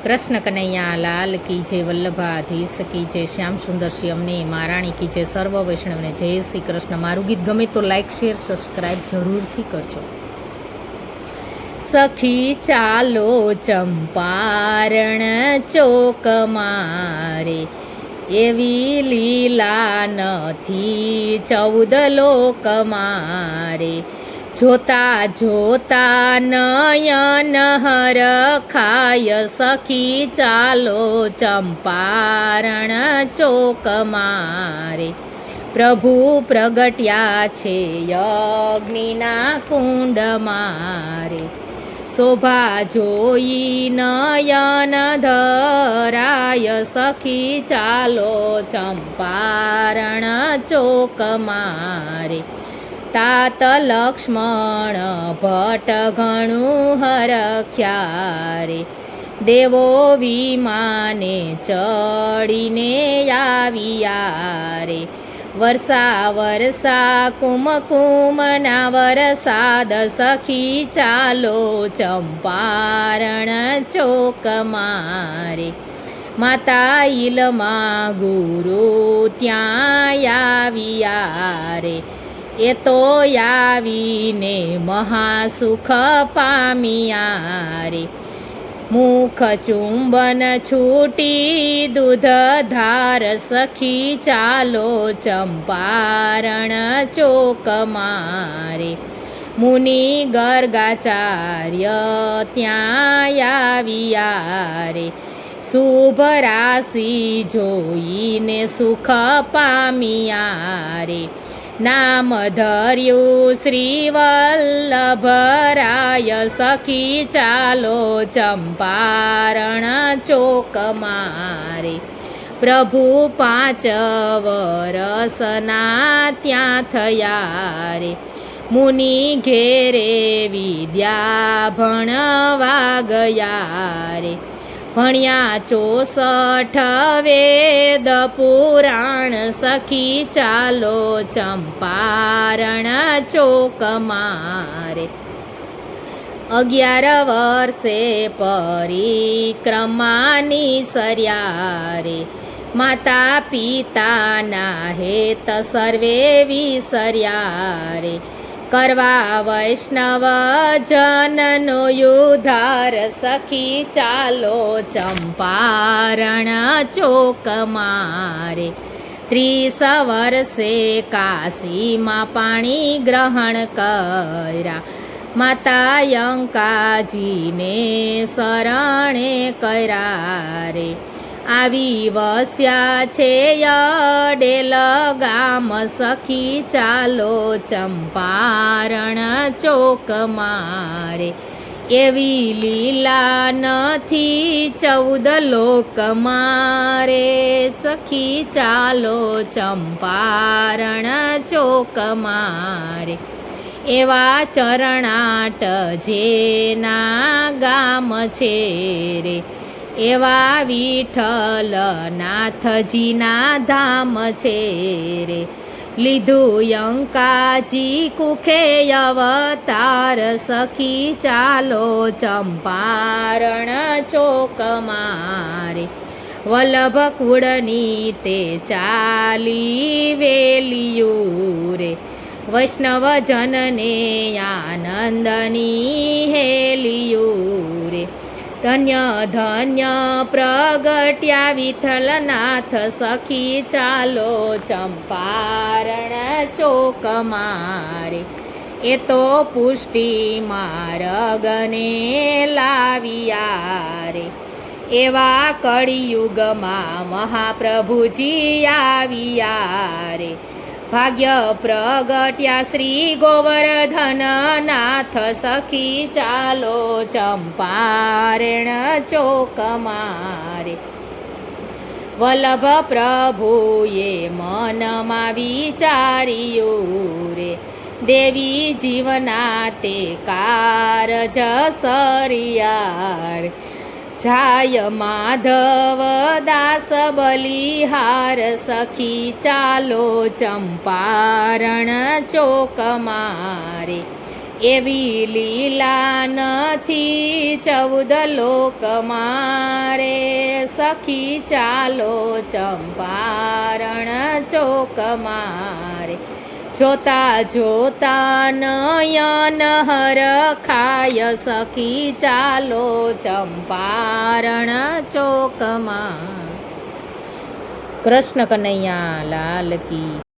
કૃષ્ણ કનૈયા લાલ કી જય, વલ્લભાધીશ કી જય, શ્યામ સુંદર શ્રી અમને મહારાણી કી જય, સર્વ વૈષ્ણવને જય શ્રી કૃષ્ણ। મારું ગીત ગમે તો લાઈક શેર સબસ્ક્રાઈબ જરૂરથી કરજો। સખી ચાલો ચંપારણ ચોક મારે, એવી લીલા નથી 14 લોક મારે। જોતા જોતા નયન હરખાય, સખી ચાલો ચંપારણ ચોક મારે। પ્રભુ પ્રગટ્યા છે અગ્નિના કુંડ મારે, શોભા જોઈ નયન ધરાય, સખી ચાલો ચંપારણ ચોક મારે। तात લક્ષ્મણ ભટ્ટ ઘણું હરખ્યા રે, દેવો વિમાને ચડીને આવ્યા રે। વર્ષા વર્ષા કુમકુમના વરસાદ, સખી ચાલો ચંપારણ ચોક મારે। માતા ઈલમાં ગુરુ ત્યાં આવ્યા રે, એ તો આવીને મહાસુખ પામ્યા રે। મુખ ચુંબન છૂટી દૂધધાર, સખી ચાલો ચંપારણ ચોક મારે। મુનિ ગર્ગાચાર્ય ત્યાં આવ્યા રે, શુભ રાશિ જોઈને સુખ પામ્યા રે। નામ ધર્યું શ્રી વલ્લભરાય, સખી ચાલો ચંપારણ ચોક મારે। પ્રભુ 5 વરસના ત્યાં થયા રે, મુનિ ઘેરે વિદ્યા ભણવા ગયા રે। ભણ્યા 64 વેદ પુરાણ, સખી ચાલો ચંપારણ ચોક મારે। 11 વર્ષે પરિક્રમાની સર્યા રે, માતા પિતાના હેત સર્વે વિસર્યા રે। કરવા વૈષ્ણવ જનનો ઉદ્ધાર, સખી ચાલો ચંપારણ ચોક મારે। 30 વર્ષે કાશીમાં પાણી ગ્રહણ કર્યા, માતા અંકાજીને શરણે કર્યા રે। આવી વસ્યા છે અડેલ ગામ, સખી ચાલો ચંપારણ ચોક મારે। એવી લીલા નથી 14 લોક મારે, સખી ચાલો ચંપારણ ચોક મારે। એવા ચરણાટ જેના ગામ છે રે, એવા વિઠ્ઠલનાથજીના ધામ છે રે। લીધું અંકાજી કુખે અવતાર, સખી ચાલો ચંપારણ ચોક મારે। વલ્લભ કુળની તે ચાલી વેલિયું રે, વૈષ્ણવ જનને આનંદની હેલિયું રે। ધન્ય ધન્ય પ્રગટ્યા વિઠ્ઠલનાથ, સખી ચાલો ચંપારણ ચોક મારે। એ તો પુષ્ટિ માર્ગને લાવ્યા રે, એવા કળિયુગમાં મહાપ્રભુજી આવ્યા રે। ભાગ્ય પ્રગટ્યા શ્રી ગોવર્ધનનાથ, સખી ચાલો ચંપારણ ચોક મારે। વલ્લભ પ્રભુએ મનમાં વિચાર્યું રે, દેવી જીવના તે કારજ સરિયાર। જાય માધવ દાસ બલિહાર, સખી ચાલો ચંપારણ ચોક મારે। એવી લીલા નથી 14 લોક મારે, સખી ચાલો ચંપારણ ચોક મારે. જોતા જોતા નયન હરખાય, સખી ચાલો ચંપારણ ચોકમાં. કૃષ્ણ કનૈયા લાલ કી